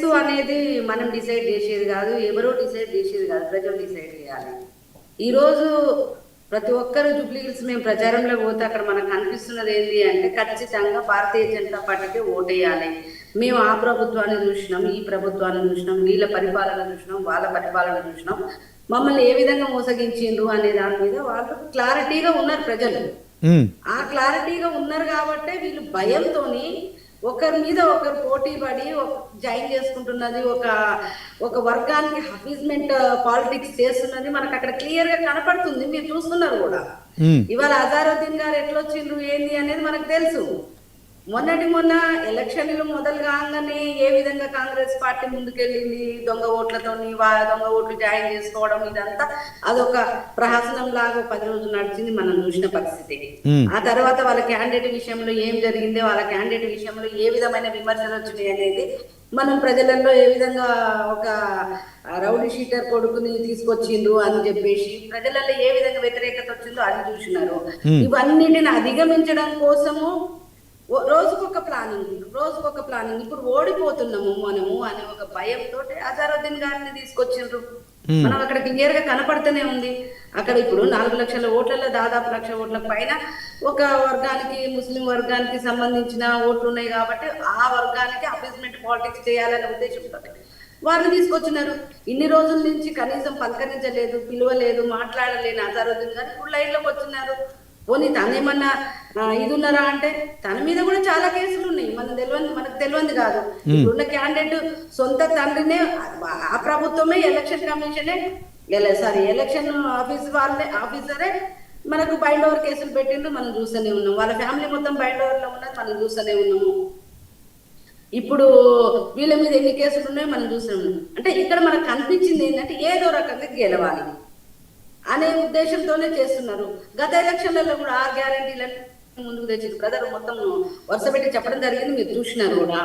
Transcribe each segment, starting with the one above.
Place అనేది మనం decide చేసేది కాదు, ఎవరో డిసైడ్ చేసేది కాదు, ప్రజలు డిసైడ్ చేయాలి. ఈరోజు ప్రతి ఒక్కరు జూబ్లీ హిల్స్ మేము ప్రచారంలో పోతే అక్కడ మనకు కనిపిస్తున్నది ఏంటి అంటే ఖచ్చితంగా భారతీయ జనతా పార్టీకి ఓటేయాలి. మేము ఆ ప్రభుత్వాన్ని చూసినాం, ఈ ప్రభుత్వాన్ని చూసినాం, వీళ్ళ పరిపాలన చూసినాం, వాళ్ళ పరిపాలన చూసినాం, మమ్మల్ని ఏ విధంగా మోసగించిండ్రు అనే దాని మీద వాళ్ళు క్లారిటీగా ఉన్నారు ప్రజలు. ఆ క్లారిటీగా ఉన్నారు కాబట్టి వీళ్ళు భయంతోని ఒకరి మీద ఒకరు పోటీ పడి జాయిన్ చేసుకుంటున్నది, ఒక వర్గానికి హఫీజ్మెంట్ పాలిటిక్స్ చేస్తున్నది మనకు అక్కడ క్లియర్ గా కనపడుతుంది. మీరు చూస్తున్నారు కూడా. ఇవాళ అజారుద్దీన్ గారు ఎట్లొచ్చిండ్రు ఏంది అనేది మనకు తెలుసు. మొన్న ఎలక్షన్లు మొదలు కాగానే ఏ విధంగా కాంగ్రెస్ పార్టీ ముందుకెళ్ళింది, దొంగ ఓట్లతోని దొంగ ఓట్లు జాయిన్ చేసుకోవడం, ఇదంతా అదొక ప్రహసనం లాగా 10 రోజులు నడిచింది, మనం చూసిన పరిస్థితి. ఆ తర్వాత వాళ్ళ క్యాండిడేట్ విషయంలో ఏం జరిగింది, వాళ్ళ క్యాండిడేట్ విషయంలో ఏ విధమైన విమర్శలు వచ్చినాయి అనేది మనం ప్రజలలో ఏ విధంగా ఒక రౌడీ షీటర్ కొడుకుని తీసుకొచ్చిండ్రు అని చెప్పేసి ప్రజలలో ఏ విధంగా వ్యతిరేకత వచ్చిందో అది చూసినారు. ఇవన్నిటిని అధిగమించడం కోసము రోజుకొక ప్లానింగ్ ఇప్పుడు ఓడిపోతున్నాము మనము అనే ఒక భయంతో అజారుద్దీన్ గారిని తీసుకొచ్చిండ్రు. మనం అక్కడ క్లియర్ గా కనపడుతూనే ఉంది. అక్కడ ఇప్పుడు 4 లక్షల ఓట్లలో దాదాపు 1 లక్ష ఓట్ల పైన ఒక వర్గానికి, ముస్లిం వర్గానికి సంబంధించిన ఓట్లు ఉన్నాయి కాబట్టి ఆ వర్గానికి అపీస్మెంట్ పాలిటిక్స్ చేయాలనే ఉద్దేశంతో వారిని తీసుకొచ్చినారు. ఇన్ని రోజుల నుంచి కనీసం పలకరించలేదు, పిలువలేదు, మాట్లాడలేని అజారుద్దీన్ గారు ఇప్పుడు లైన్ లోకి వచ్చినారు. పోనీ తనేమన్నా ఇది ఉన్నారా అంటే తన మీద కూడా చాలా కేసులు ఉన్నాయి, మనకు తెలియంది కాదు. ఇప్పుడున్న క్యాండిడేట్ సొంత తండ్రినే ఆ ప్రభుత్వమే ఎలక్షన్ కమిషనే ఎలక్షన్ ఆఫీసరే మనకు బైండ్ ఓవర్ కేసులు పెట్టిండ్రు, మనం చూస్తూనే ఉన్నాం. వాళ్ళ ఫ్యామిలీ మొత్తం బైండ్ ఓవర్ లో ఉన్నది మనం చూస్తూనే ఉన్నాము. ఇప్పుడు వీళ్ళ మీద ఎన్ని కేసులు ఉన్నాయో మనం చూస్తూనే ఉన్నాం. అంటే ఇక్కడ మనకు కనిపించింది ఏంటంటే ఏదో రకంగా గెలవాలి అనే ఉద్దేశంతోనే చేస్తున్నారు. గత ఎలక్షన్లలో కూడా 6 గ్యారంటీలను ముందుకు తెచ్చింది బ్రదర్, మొత్తం వరుస పెట్టి చెప్పడం జరిగింది, మీరు చూసినారు కూడా.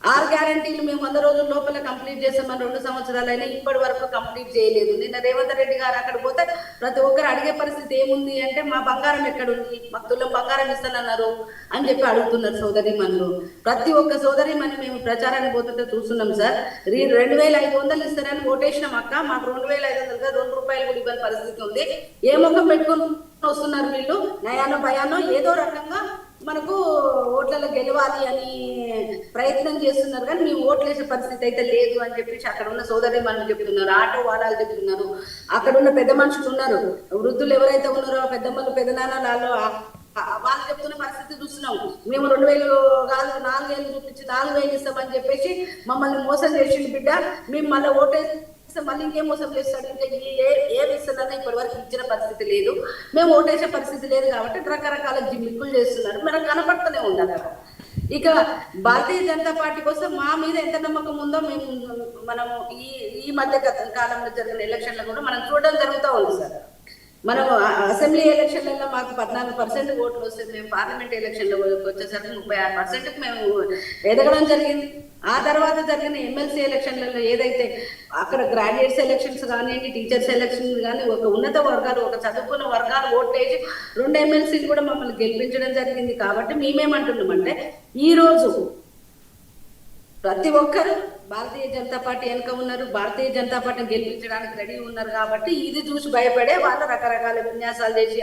6 గ్యారంటీలు మేము 100 రోజుల లోపల కంప్లీట్ చేస్తామని 2 సంవత్సరాలైనా ఇప్పటి వరకు కంప్లీట్ చేయలేదు. నిన్న రేవంత్ రెడ్డి గారు అక్కడ పోతే ప్రతి ఒక్కరు అడిగే పరిస్థితి ఏముంది అంటే మా బంగారం ఎక్కడుంది, మాకు తులం బంగారం ఇస్తానన్నారు అని చెప్పి అడుగుతున్నారు సోదరిమణులు. ప్రతి ఒక్క సోదరిమణి మేము ప్రచారానికి పోతుంటే చూస్తున్నాం సార్. 2500 ఇస్తారని ఓటేసినాం అక్క, మాకు 2500 2 రూపాయలు కూడా ఇవ్వని పరిస్థితి ఉంది. ఏ ముఖం పెట్టుకుని వస్తున్నారు వీళ్ళు, నయానో భయానో ఏదో రకంగా మనకు ఓట్లలో గెలవాలి అని ప్రయత్నం చేస్తున్నారు, కానీ మేము ఓట్లేసే పరిస్థితి అయితే లేదు అని చెప్పేసి అక్కడ ఉన్న సోదరి మనుషులు చెప్తున్నారు, ఆటో వాళ్ళు చెప్తున్నారు, అక్కడ ఉన్న పెద్ద మనుషులు ఉన్నారు, వృద్ధులు ఎవరైతే ఉన్నారో పెద్దమ్మలు పెద్దనాన్నలు వాళ్ళు చెప్తున్న పరిస్థితి చూస్తున్నాం. మేము 2000 కాదు 4000 చూపించి 4000 ఇస్తామని చెప్పేసి మమ్మల్ని మోసం చేసిండు బిడ్డ, మేము మళ్ళీ ఓటేసి మళ్ళీ ఇంకేం మోసం చేస్తాడు, ఇంకా ఏమి ఇస్తుందని ఇప్పటి వరకు ఇచ్చిన పరిస్థితి లేదు, మేము ఓటేసే పరిస్థితి లేదు కాబట్టి రకరకాల జిమ్మిక్కులు చేస్తున్నారు, మనకు కనపడుతూనే ఉండాలి. ఇక భారతీయ జనతా పార్టీ కోసం మా మీద ఎంత నమ్మకం ఉందో మనము ఈ మధ్య కాలంలో జరిగిన ఎలక్షన్లో కూడా మనం చూడడం జరుగుతూ ఉంది సార్. మనం అసెంబ్లీ ఎలక్షన్లలో మాకు 14% ఓట్లు వస్తే మేము పార్లమెంట్ ఎలక్షన్లో వచ్చేసరికి 36%కి మేము ఎదగడం జరిగింది. ఆ తర్వాత జరిగిన ఎమ్మెల్సీ ఎలక్షన్లలో ఏదైతే అక్కడ గ్రాడ్యుయేట్స్ ఎలక్షన్స్ కానివ్వండి, టీచర్స్ ఎలక్షన్స్ కానీ ఒక ఉన్నత వర్గాలు, ఒక చదువుకున్న వర్గాలు ఓటేసి 2 ఎమ్మెల్సీలు కూడా మమ్మల్ని గెలిపించడం జరిగింది. కాబట్టి మేమేమంటున్నామంటే ఈరోజు ప్రతి ఒక్కరు భారతీయ జనతా పార్టీ వెనుక ఉన్నారు, భారతీయ జనతా పార్టీని గెలిపించడానికి రెడీ ఉన్నారు. కాబట్టి ఇది చూసి భయపడే వాళ్ళు రకరకాల విన్యాసాలు చేసి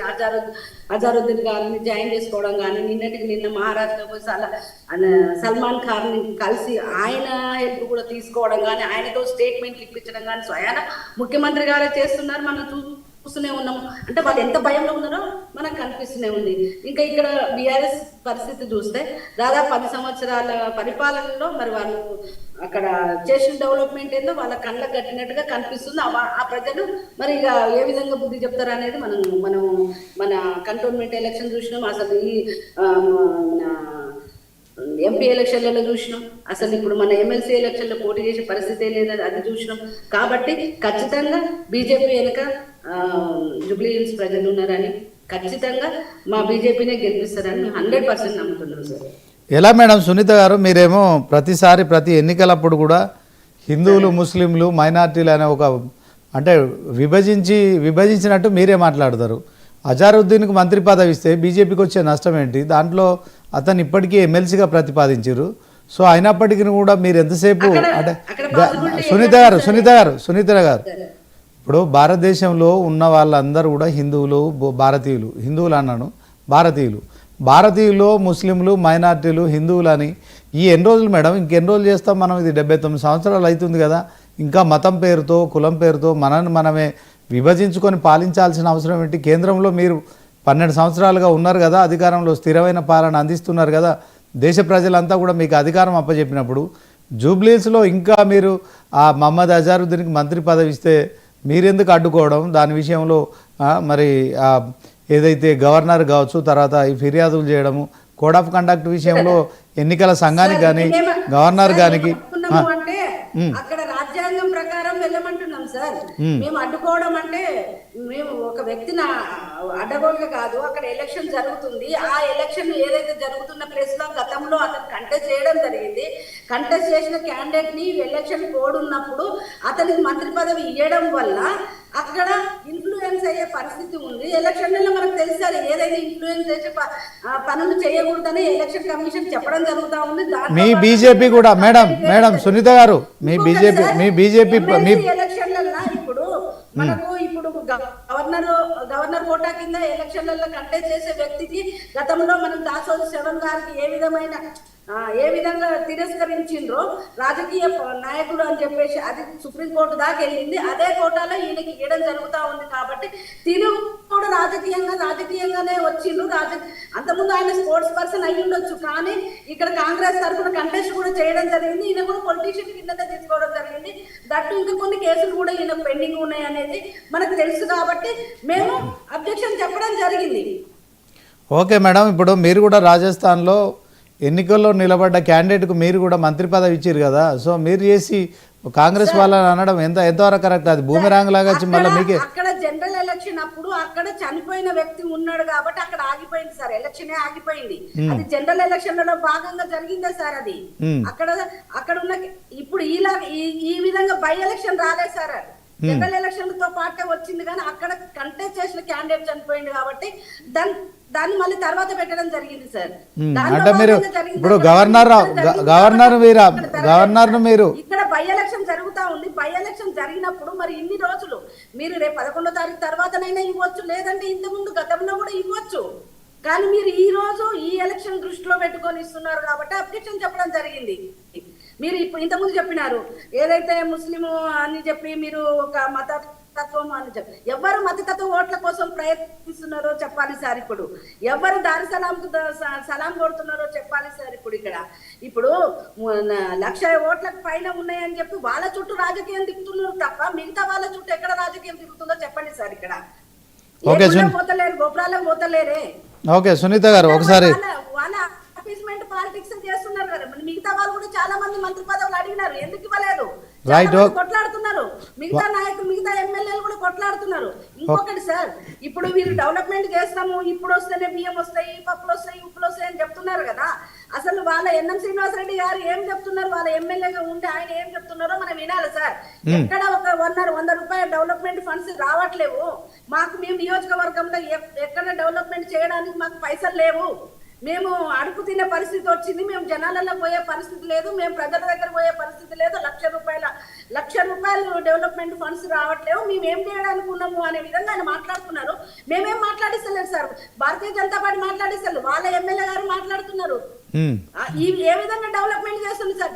అజారుద్దీన్ గారిని జాయిన్ చేసుకోవడం కానీ, నిన్న మహారాష్ట్రలో పోయి సల్మాన్ ఖాన్ని కలిసి ఆయన హెల్ప్ కూడా తీసుకోవడం కానీ, ఆయనతో స్టేట్మెంట్లు ఇప్పించడం కానీ స్వయాన ముఖ్యమంత్రి గారే చేస్తున్నారు, మనం చూస్తూనే ఉన్నాము. అంటే వాళ్ళు ఎంత భయంలో ఉన్నారో మనకు కనిపిస్తూనే ఉంది. ఇంకా ఇక్కడ బీఆర్ఎస్ పరిస్థితి చూస్తే దాదాపు 10 సంవత్సరాల పరిపాలనలో మరి వాళ్ళు అక్కడ చేసిన డెవలప్మెంట్ ఏందో వాళ్ళ కళ్ళకు కట్టినట్టుగా కనిపిస్తుంది. ఆ ప్రజలు మరి ఇక ఏ విధంగా బుద్ధి చెప్తారు అనేది మనం మన కంటోన్మెంట్ ఎలక్షన్ చూసినాం, అసలు ఈ ఎంపీ ఎలక్షన్లలో చూసినాం, అసలు ఇప్పుడు మన ఎమ్మెల్సీ ఎలక్షన్లో పోటీ చేసే పరిస్థితే లేదని అది చూసినాం. కాబట్టి ఖచ్చితంగా బీజేపీ వెనుక జూబ్లీ హిల్స్ ప్రజలు ఉన్నారని, ఖచ్చితంగా మా బీజేపీనే గెలిపిస్తారని 100% నమ్ముతున్నాం సార్. ఎలా మేడం సునీత గారు, మీరేమో ప్రతి ఎన్నికలప్పుడు కూడా హిందువులు, ముస్లింలు, మైనార్టీలు అనే ఒక అంటే విభజించినట్టు మీరే మాట్లాడతారు. అజారుద్దీన్కు మంత్రి పదవి ఇస్తే బీజేపీకి వచ్చే నష్టం ఏంటి? దాంట్లో అతను ఇప్పటికీ ఎమ్మెల్సీగా ప్రతిపాదించారు. సో అయినప్పటికీ కూడా మీరు ఎంతసేపు అంటే అక్కడ possibility సునీత గారు ఇప్పుడు భారతదేశంలో ఉన్న వాళ్ళందరూ కూడా హిందువులు భారతీయులు, హిందువులు అన్నాను భారతీయులు ముస్లింలు మైనార్టీలు హిందువులు అని ఈ ఎన్ని రోజులు మేడం, ఇంకెన్ని రోజులు చేస్తాం మనం? ఇది 79 సంవత్సరాలు అవుతుంది కదా, ఇంకా మతం పేరుతో కులం పేరుతో మనమే విభజించుకొని పాలించాల్సిన అవసరం ఏంటి? కేంద్రంలో మీరు 12 సంవత్సరాలుగా ఉన్నారు కదా, అధికారంలో స్థిరమైన పాలన అందిస్తున్నారు కదా, దేశ ప్రజలంతా కూడా మీకు అధికారం అప్పచెప్పినప్పుడు జూబ్లీస్లో ఇంకా మీరు ఆ మహమ్మద్ అజారుద్దీన్కి మంత్రి పదవి ఇస్తే మీరెందుకు అడ్డుకోవడం? దాని విషయంలో మరి ఏదైతే గవర్నర్ కావచ్చు, తర్వాత ఈ ఫిర్యాదులు చేయడము, కోడ్ ఆఫ్ కండక్ట్ విషయంలో ఎన్నికల సంఘానికి కానీ గవర్నర్ గానికి అంటే అక్కడ రాజ్యాంగం ప్రకారం వెళ్ళమంటున్నాం సార్. మేము అడ్డుకోవడం అంటే మేము ఒక వ్యక్తిని అడ్డగోలుగా కాదు, అక్కడ ఎలక్షన్ జరుగుతుంది. ఆ ఎలక్షన్ ఏదైతే జరుగుతున్న ప్లేస్ లో గతంలో అతను కంటెస్ట్ చేయడం జరిగింది. కంటెస్ట్ చేసిన క్యాండిడేట్ ని ఎలక్షన్ కోడ్ ఉన్నప్పుడు అతనికి మంత్రి పదవి ఇవ్వడం వల్ల అక్కడ ఇన్ఫ్లుయెన్స్ అయ్యే పరిస్థితి ఉంది. ఎలక్షన్లలో మనకు తెలుసారు ఏదైతే ఇన్ఫ్లుయెన్స్ చేసే పనులు చేయకూడదని ఎలక్షన్ కమిషన్ చెప్పడం జరుగుతా ఉంది. మీ బీజేపీ కూడా మేడం సునీత గారు మీ బీజేపీ ఎలక్షన్లలో ఇప్పుడు మనకు ఇప్పుడు గవర్నర్ కోటా కింద ఎలక్షన్లలో కంటెస్ట్ చేసే వ్యక్తికి గతంలో మనం దాసోజు శ్రవణ్ గారికి ఏ విధంగా తిరస్కరించిండ్రో రాజకీయ నాయకుడు అని చెప్పేసి అది సుప్రీంకోర్టు దాకా వెళ్ళింది. అదే కోటాలో ఈయనకి ఇవ్వడం జరుగుతూ ఉంది. కాబట్టి తిను కూడా రాజకీయంగానే వచ్చిండ్రు. అంతకుముందు ఆయన స్పోర్ట్స్ పర్సన్ అయ్యి ఉండొచ్చు, కానీ ఇక్కడ కాంగ్రెస్ తరఫున కంటెస్ట్ కూడా చేయడం జరిగింది. ఈయన కూడా పొలిటీషియన్ కిందనే తీసుకోవడం జరిగింది. దట్టు ఇంకా కొన్ని కేసులు కూడా ఈయన పెండింగ్ ఉన్నాయి అనేది మనకు తెలుసు. కాబట్టి మేము అబ్జెక్షన్ చెప్పడం జరిగింది. ఓకే మేడం, ఇప్పుడు మీరు కూడా రాజస్థాన్లో ఎన్నికల్లో నిలబడ్డ క్యాండిడేట్కు మీరు కూడా మంత్రి పదవి ఇచ్చారు కదా, సో మీరు చేసి కాంగ్రెస్ వాళ్ళని అనడం ఎంతవరకు కరెక్ట్? అది బూమెరాంగ్ లాగా వచ్చి మళ్ళీ మీకే అక్కడ జనరల్ ఎలక్షన్ అప్పుడు అక్కడ చనిపోయిన వ్యక్తి ఉన్నాడు కాబట్టి అక్కడ ఆగిపోయింది సార్, ఎలక్షనే ఆగిపోయింది. అది జనరల్ ఎలక్షన్లలో భాగంగా జరిగిందే సార్. అది అక్కడ ఉన్న ఇప్పుడు ఈ విధంగా బై ఎలక్షన్ రాలేదు సార్, జనరల్ ఎలక్షన్ తో పాటే వచ్చింది. కానీ అక్కడ కంటెస్ట్ చేసిన క్యాండిడేట్ చనిపోయింది కాబట్టి దాన్ని మళ్ళీ తర్వాత పెట్టడం జరిగింది సార్. అంటే మీరు ఇప్పుడు గవర్నర్ మీరు ఇక్కడ బై ఎలక్షన్ జరుగుతా ఉంది. బై ఎలక్షన్ జరిగినప్పుడు మరి ఇన్ని రోజులు మీరు రేపు 11వ తారీఖు తర్వాతనైనా ఇవ్వచ్చు, లేదంటే ఇంత ముందు గతంలో కూడా ఇవ్వచ్చు. కానీ మీరు ఈ రోజు ఈ ఎలక్షన్ దృష్టిలో పెట్టుకొని ఇస్తున్నారు కాబట్టి అబ్జెక్షన్ చెప్పడం జరిగింది. మీరు ఇప్పుడు ఇంతకుముందు చెప్పినారు ఏదైతే ముస్లిం అని చెప్పి మీరు ఒక మతతత్వం అని చెప్పి, ఎవరు మతతత్వ ఓట్ల కోసం ప్రయత్నిస్తున్నారో చెప్పాలి సార్. ఇప్పుడు ఎవరు దారి సలాం కొడుతున్నారో చెప్పాలి సార్. ఇప్పుడు 1,00,000 ఓట్లకు పైన ఉన్నాయని చెప్పి వాళ్ళ చుట్టూ రాజకీయం తిరుగుతున్నారు తప్ప మిగతా వాళ్ళ చుట్టూ ఎక్కడ రాజకీయం తిరుగుతుందో చెప్పండి సార్. ఇక్కడ పోతలేరు, గోపురాలకు పోతలేరే. ఓకే సునీత గారు ఒకసారి వాళ్ళ అపీస్మెంట్ పాలిటిక్స్ చేస్తున్నారు కదా, మిగతా వాళ్ళు కూడా చాలా మంది మంత్రి పదవులు అడిగినారు, ఎందుకు ఇవ్వలేదు? కొట్లాడుతున్నారు. మిగతా నాయకులు మిగతా ఎమ్మెల్యేలు కూడా కొట్లాడుతున్నారు. ఇంకొకటి సార్, ఇప్పుడు మీరు డెవలప్మెంట్ చేస్తాము, ఇప్పుడు వస్తేనే బియ్యం వస్తాయి, పప్పులు వస్తాయి, ఉప్పులు వస్తాయి అని చెప్తున్నారు కదా. అసలు వాళ్ళ ఎన్ఎం శ్రీనివాసరెడ్డి గారు ఏం చెప్తున్నారు, వాళ్ళ ఎమ్మెల్యేగా ఉంటే ఆయన ఏం చెప్తున్నారో మనం వినాలి సార్. ఎక్కడ ఒక 100 రూపాయల డెవలప్మెంట్ ఫండ్స్ రావట్లేవు మాకు. మేము నియోజకవర్గంలో ఎక్కడ డెవలప్మెంట్ చేయడానికి మాకు పైసలు లేవు. మేము అడుగు తినే పరిస్థితి వచ్చింది. మేము జనాలలో పోయే పరిస్థితి లేదు, మేము ప్రజల దగ్గర పోయే పరిస్థితి లేదు. 1,00,000 రూపాయలు డెవలప్మెంట్ ఫండ్స్ రావట్లేవు, మేము ఏం చేయడానికి ఉన్నాము అనే విధంగా ఆయన మాట్లాడుతున్నారు. మేమేం మాట్లాడిస్తలేదు సార్, భారతీయ జనతా పార్టీ మాట్లాడిస్తారు, వాళ్ళ ఎమ్మెల్యే గారు మాట్లాడుతున్నారు. ఏ విధంగా డెవలప్మెంట్ చేస్తుంది సార్?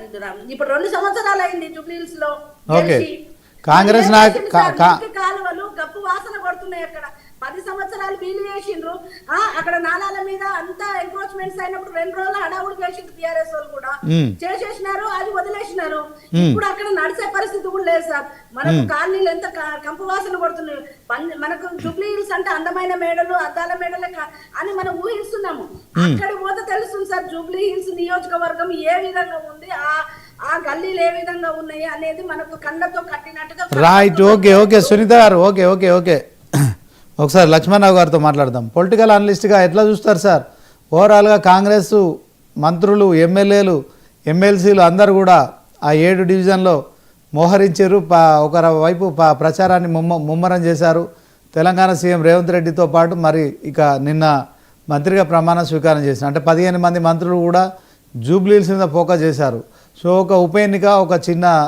ఇప్పుడు 2 సంవత్సరాలు అయింది జూబ్లీహిల్స్ లో కాంగ్రెస్ కాలువలు గప్పు వాసన కొడుతున్నాయి. అక్కడ 10 సంవత్సరాలు వీలు చేసిండ్రు. అక్కడ నాలాల మీద అంతా ఎంక్రోచ్మెంట్స్ అయినప్పుడు 2 రోజులు హడావుడు చేసిండ్రు టీఆర్ఎస్ వాళ్ళు కూడా చేసేసినారు, అది వదిలేసినారు. ఇప్పుడు అక్కడ నడిచే పరిస్థితి కూడా లేదు సార్. మనకు కాలనీలు ఎంత కంపు వాసన కొడుతున్నాయి. మనకు జూబ్లీ హిల్స్ అంటే అందమైన మేడలు, అద్దాల మేడలే అని మనం ఊహిస్తున్నాము. అక్కడ పోతే తెలుస్తుంది సార్ జూబ్లీ హిల్స్ నియోజకవర్గం ఏ విధంగా ఉంది, ఆ గల్లీలు ఏ విధంగా ఉన్నాయి అనేది మనకు కళ్ళతో కట్టినట్టుగా. రైట్, ఓకే సునీత గారు, ఓకే ఒకసారి లక్ష్మణరావు గారితో మాట్లాడదాం. పొలిటికల్ అనలిస్ట్గా ఎట్లా చూస్తారు సార్? ఓవరాల్గా కాంగ్రెస్ మంత్రులు, ఎమ్మెల్యేలు, ఎమ్మెల్సీలు అందరూ కూడా ఆ 7 డివిజన్లో మోహరించారు. ఒక వైపు ప్రచారాన్ని ముమ్మరం చేశారు. తెలంగాణ సీఎం రేవంత్ రెడ్డితో పాటు మరి ఇక నిన్న మంత్రిగా ప్రమాణ స్వీకారం చేసిన అంటే 15 మంది మంత్రులు కూడా జూబ్లీహిల్స్ మీద ఫోకస్ చేశారు. సో ఒక ఉప ఎన్నిక ఒక చిన్న